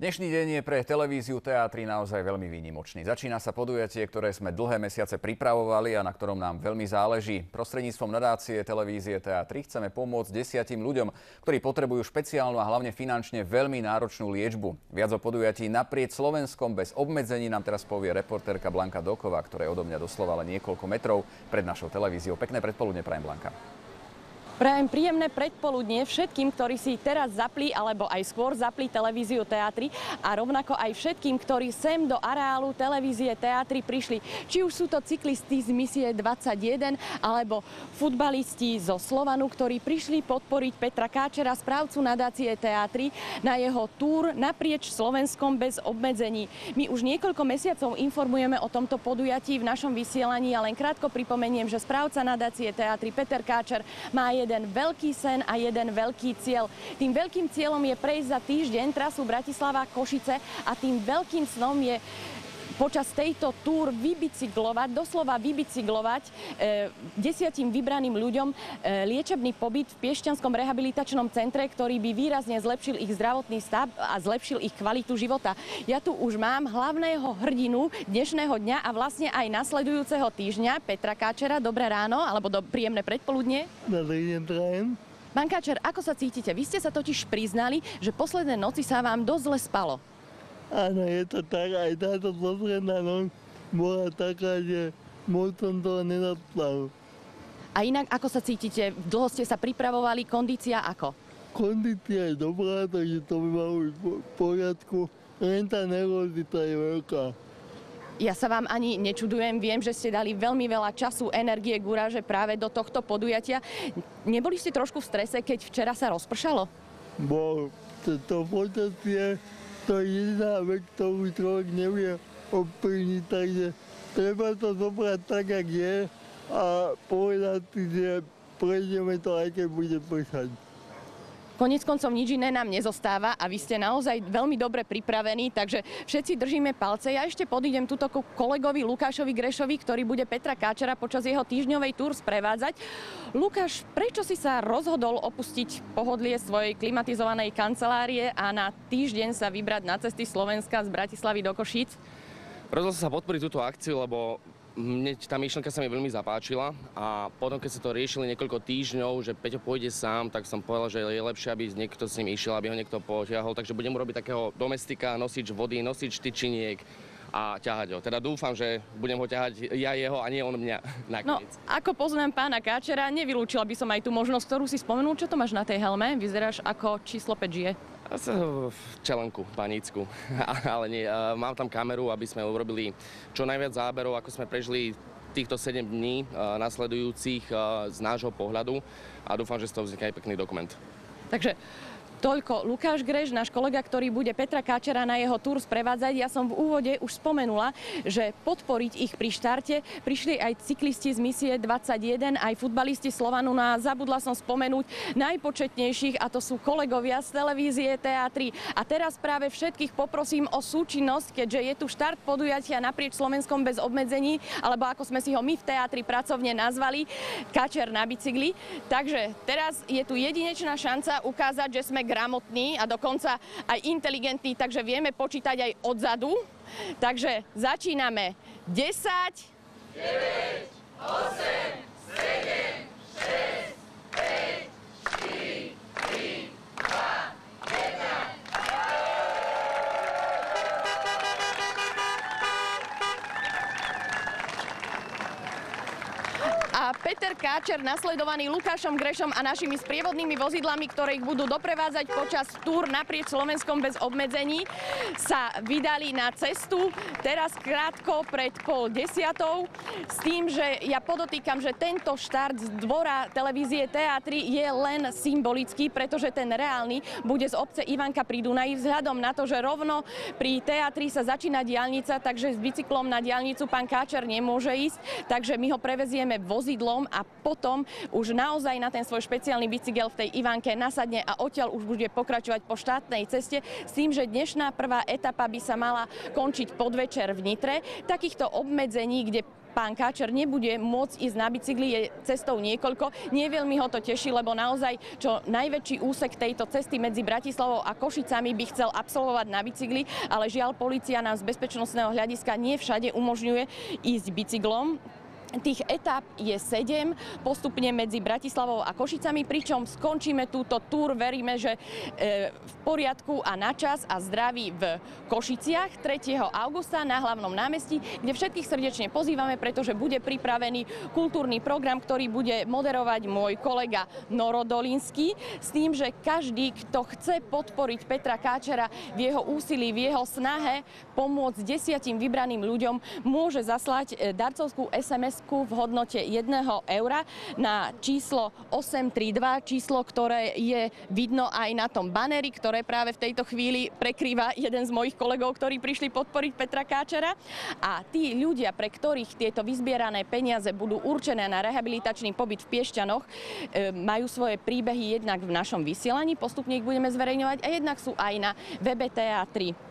Dnešný deň je pre televíziu Teatry naozaj veľmi výnimočný. Začína sa podujatie, ktoré sme dlhé mesiace pripravovali a na ktorom nám veľmi záleží. Prostredníctvom nadácie televízie Teatry chceme pomôcť 10 ľuďom, ktorí potrebujú špeciálnu a hlavne finančne veľmi náročnú liečbu. Viac o podujatí naprieč Slovenskom bez obmedzení nám teraz povie reportérka Blanka Doková, ktorá je odo mňa doslova len niekoľko metrov pred našou televíziou. Pekné predpoludne prajem, Blanka. Prajem príjemné predpoludnie všetkým, ktorí si teraz zapli alebo aj skôr zapli televíziu Teatry a rovnako aj všetkým, ktorí sem do areálu televízie Teatry prišli. Či už sú to cyklisti z misie 21 alebo futbalisti zo Slovanu, ktorí prišli podporiť Petra Káčera, správcu nadácie Teatry, na jeho túr naprieč Slovenskom bez obmedzení. My už niekoľko mesiacov informujeme o tomto podujatí v našom vysielaní a len krátko pripomeniem, že správca nadácie Teatry Peter Káčer má jeden veľký sen a jeden veľký cieľ. Tým veľkým cieľom je prejsť za týždeň trasu Bratislava-Košice a tým veľkým snom je počas tejto túr vybicyklovať, doslova vybicyklovať 10 vybraným ľuďom liečebný pobyt v Piešťanskom rehabilitačnom centre, ktorý by výrazne zlepšil ich zdravotný stav a zlepšil ich kvalitu života. Ja tu už mám hlavného hrdinu dnešného dňa a vlastne aj nasledujúceho týždňa, Petra Káčera. Dobré ráno, alebo príjemné predpoludnie. Dobrý deň, prajem. Pán Káčer, ako sa cítite? Vy ste sa totiž priznali, že posledné noci sa vám dosť zle spalo. Áno, je to tak, aj táto posledná noc bola taká, že moc som toho nenaspal. A inak, ako sa cítite? Dlho ste sa pripravovali, kondícia ako? Kondícia je dobrá, takže to by malo byť v poriadku, len tá nervozita je veľká. Ja sa vám ani nečudujem, viem, že ste dali veľmi veľa času, energie, guráže práve do tohto podujatia. Neboli ste trošku v strese, keď včera sa rozpršalo? Bol to počasie, to je jediná vec, ktorú človek nevie ovplyvniť, takže treba to zobrať tak, jak je a povedať si, že prejdeme to, aj keď bude pršať. Koniec koncov nič iné nám nezostáva a vy ste naozaj veľmi dobre pripravení, takže všetci držíme palce. Ja ešte podídem tuto ku kolegovi Lukášovi Grešovi, ktorý bude Petra Káčera počas jeho týždňovej túr sprevádzať. Lukáš, prečo si sa rozhodol opustiť pohodlie svojej klimatizovanej kancelárie a na týždeň sa vybrať na cesty Slovenska z Bratislavy do Košíc? Rozhodol som sa podporiť túto akciu, lebo mne tá myšlenka sa mi veľmi zapáčila a potom, keď sa to riešili niekoľko týždňov, že Peťo pôjde sám, tak som povedal, že je lepšie, aby niekto s ním išiel, aby ho niekto potiahol, takže budem urobiť takého domestika, nosič vody, nosič tyčiniek a ťahať ho. Teda dúfam, že budem ho ťahať ja jeho a nie on mňa nakoniec. No, ako poznám pána Káčera, nevylúčila by som aj tú možnosť, ktorú si spomenul. Čo to máš na tej helme? Vyzeráš ako číslo 5 žije. V čelenku, panícku, ale nie. Mám tam kameru, aby sme urobili čo najviac záberov, ako sme prežili týchto 7 dní nasledujúcich z nášho pohľadu a dúfam, že z toho vznikne aj pekný dokument. Takže toľko Lukáš Greš, náš kolega, ktorý bude Petra Káčera na jeho túr sprevádzať. Ja som v úvode už spomenula, že podporiť ich pri štarte prišli aj cyklisti z misie 21, aj futbalisti Slovanu. No a zabudla som spomenúť najpočetnejších, a to sú kolegovia z televízie Teatry. A teraz práve všetkých poprosím o súčinnosť, keďže je tu štart podujatia naprieč Slovenskom bez obmedzení, alebo ako sme si ho my v Teatri pracovne nazvali, Káčer na bicykli. Takže teraz je tu jedinečná šanca ukázať, že sme gramotní a dokonca aj inteligentní, takže vieme počítať aj odzadu. Takže začíname. 10, 9, 8, 7, 6, 5, 4, 3, 2, 1. A Peter Káčer, nasledovaný Lukášom Grešom a našimi sprievodnými vozidlami, ktoré ich budú doprevádzať počas túr naprieč Slovenskom bez obmedzení, sa vydali na cestu teraz krátko pred 9:30, s tým, že ja podotýkam, že tento štart z dvora televízie Teatry je len symbolický, pretože ten reálny bude z obce Ivanka pri Dunaji, vzhľadom na to, že rovno pri Teatri sa začína diaľnica, takže s bicyklom na diaľnicu pán Káčer nemôže ísť, takže my ho prevezieme vozidlom a potom už naozaj na ten svoj špeciálny bicykel v tej Ivanke nasadne a odtiaľ už bude pokračovať po štátnej ceste, s tým, že dnešná prvá etapa by sa mala končiť podvečer v Nitre. Takýchto obmedzení, kde pán Káčer nebude môcť ísť na bicykli, je cestou niekoľko. Nie veľmi ho to teší, lebo naozaj čo najväčší úsek tejto cesty medzi Bratislavou a Košicami by chcel absolvovať na bicykli, ale žiaľ, polícia nám z bezpečnostného hľadiska nie všade umožňuje ísť bicyklom. Tých etáp je 7, postupne medzi Bratislavou a Košicami, pričom skončíme túto túr, veríme, že v poriadku a na čas a zdraví v Košiciach 3. augusta na hlavnom námestí, kde všetkých srdečne pozývame, pretože bude pripravený kultúrny program, ktorý bude moderovať môj kolega Noro Dolinský, s tým, že každý, kto chce podporiť Petra Káčera v jeho úsilí, v jeho snahe pomôcť 10 vybraným ľuďom, môže zaslať darcovskú SMS v hodnote 1 eura na číslo 832, číslo, ktoré je vidno aj na tom baneri, ktoré práve v tejto chvíli prekrýva jeden z mojich kolegov, ktorí prišli podporiť Petra Káčera. A tí ľudia, pre ktorých tieto vyzbierané peniaze budú určené na rehabilitačný pobyt v Piešťanoch, majú svoje príbehy jednak v našom vysielaní, postupne ich budeme zverejňovať, a jednak sú aj na webe TA3.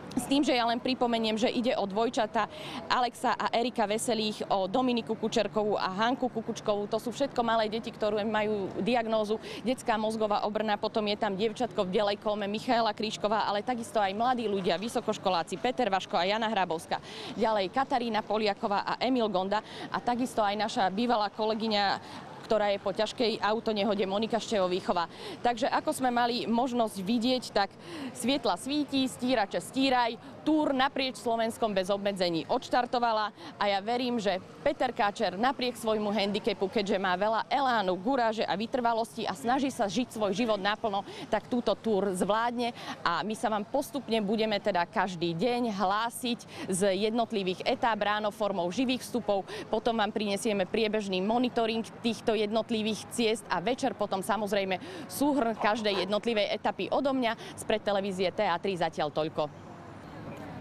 S tým, že ja len pripomeniem, že ide o dvojčata Alexa a Erika Veselých, o Dominiku Kučerkovú a Hanku Kukučkovú. To sú všetko malé deti, ktoré majú diagnózu detská mozgová obrna. Potom je tam dievčatko v bielej kolme Michaela Krížková, ale takisto aj mladí ľudia, vysokoškoláci Peter Vaško a Jana Hrabovská. Ďalej Katarína Poliaková a Emil Gonda a takisto aj naša bývalá kolegyňa, ktorá je po ťažkej autonehode, Monika Števovýchová. Takže ako sme mali možnosť vidieť, tak svietla svíti, stírače stíraj, túr naprieč Slovenskom bez obmedzení odštartovala a ja verím, že Peter Káčer napriek svojmu handicapu, keďže má veľa elánu, guráže a vytrvalosti a snaží sa žiť svoj život naplno, tak túto túr zvládne a my sa vám postupne budeme teda každý deň hlásiť z jednotlivých etáp ráno formou živých vstupov, potom vám prinesieme priebežný monitoring týchto jednotlivých ciest a večer potom samozrejme súhrn každej jednotlivej etapy odo mňa. Spred televízie TA3 zatiaľ toľko.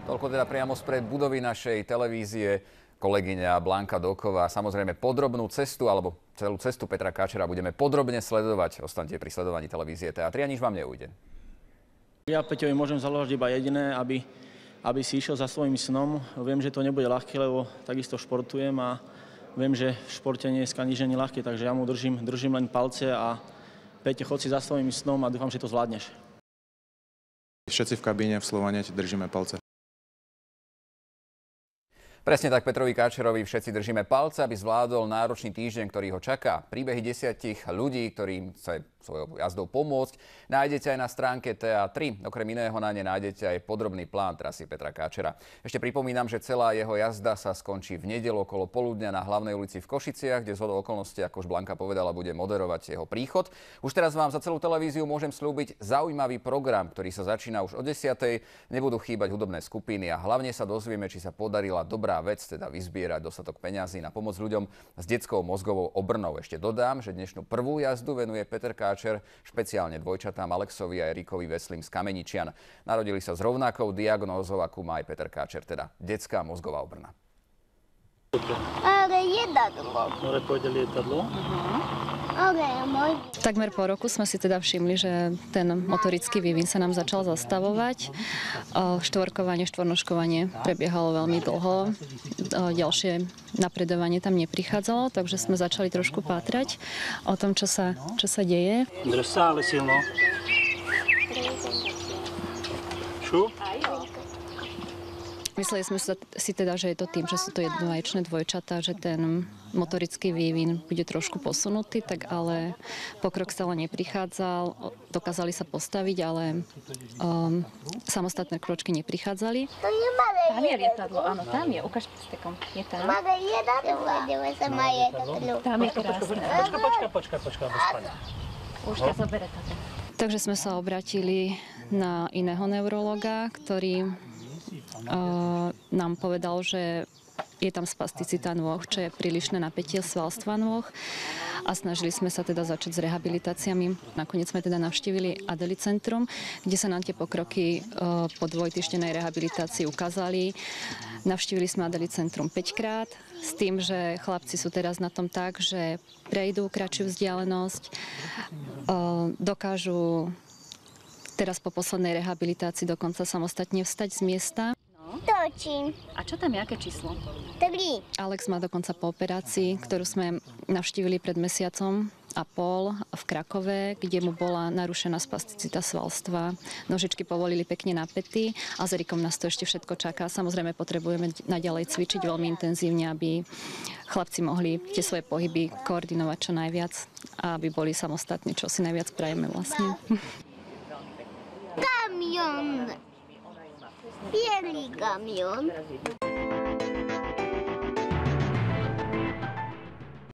Toľko teda priamo spred budovy našej televízie kolegyňa Blanka Doková. Samozrejme podrobnú cestu alebo celú cestu Petra Káčera budeme podrobne sledovať. Ostaňte pri sledovaní televízie TA3 a nič vám neujde. Ja Peťovi môžem založiť iba jediné, aby si išiel za svojím snom. Viem, že to nebude ľahké, lebo takisto športujem a viem, že v športe nie je nič ani ľahké, takže ja mu držím len palce a Peťo, chod si za svojím snom a dúfam, že to zvládneš. Všetci v kabíne v Slovane ti držíme palce. Presne tak Petrovi Káčerovi všetci držíme palce, aby zvládol náročný týždeň, ktorý ho čaká. Príbehy 10 ľudí, ktorým chce svojou jazdou pomôcť, nájdete aj na stránke TA3. Okrem iného na ne nájdete aj podrobný plán trasy Petra Káčera. Ešte pripomínam, že celá jeho jazda sa skončí v nedeľu okolo poludňa na hlavnej ulici v Košiciach, kde zhodou okolností, ako už Blanka povedala, bude moderovať jeho príchod. Už teraz vám za celú televíziu môžem sľúbiť zaujímavý program, ktorý sa začína už o 10:00. Nebudú chýbať hudobné skupiny a hlavne sa dozvieme, či sa podarila dobrá vec, teda vyzbierať dostatok peňazí na pomoc ľuďom s detskou mozgovou obrnou. Ešte dodám, že dnešnú prvú jazdu venuje Peter Káčer špeciálne dvojčatám Alexovi a Erikovi Veslým z Kameničian. Narodili sa s rovnakou diagnózou, akú má aj Peter Káčer, teda detská mozgová obrna. Ale jedadlo. More pôjde lietadlo. Takmer po roku sme si teda všimli, že ten motorický vývin sa nám začal zastavovať. Štvorkovanie, štvornožkovanie prebiehalo veľmi dlho. Ďalšie napredovanie tam neprichádzalo, takže sme začali trošku pátrať o tom, čo sa deje. Drž sa, ale silno. Šu? Mysleli sme si teda, že je to tým, že sú to jednovaječné dvojčatá, že ten motorický vývin bude trošku posunutý, tak ale pokrok stále neprichádzal. Dokázali sa postaviť, ale samostatné kročky neprichádzali. To je malé Tam je lietadlo, áno, tam je, ukáž prstekom. Je tam. Malé jedadlo. Pôjdeme sa má jedadlo. Tam je krásne. Počkaj, bez páňa. Už ťa zobere táto. Takže sme sa obratili na iného neurologa, ktorý nám povedal, že je tam spasticita nôh, čo je prílišné napätie svalstva nôh a snažili sme sa teda začať s rehabilitáciami. Nakoniec sme teda navštívili Adeli centrum, kde sa nám tie pokroky po dvojtýždennej rehabilitácii ukázali. Navštívili sme Adeli centrum 5-krát s tým, že chlapci sú teraz na tom tak, že prejdú kratšiu vzdialenosť, dokážu teraz po poslednej rehabilitácii dokonca samostatne vstať z miesta. To Stačí. A čo tam je, aké číslo? 3. Alex má dokonca po operácii, ktorú sme navštívili pred mesiacom a pol v Krakove, kde mu bola narušená spasticita svalstva. Nožičky povolili pekne na päty a s Erikom nás to ešte všetko čaká. Samozrejme potrebujeme naďalej cvičiť veľmi intenzívne, aby chlapci mohli tie svoje pohyby koordinovať čo najviac a aby boli samostatní, čo si najviac prajeme vlastne. Kamion. Bielý kamion.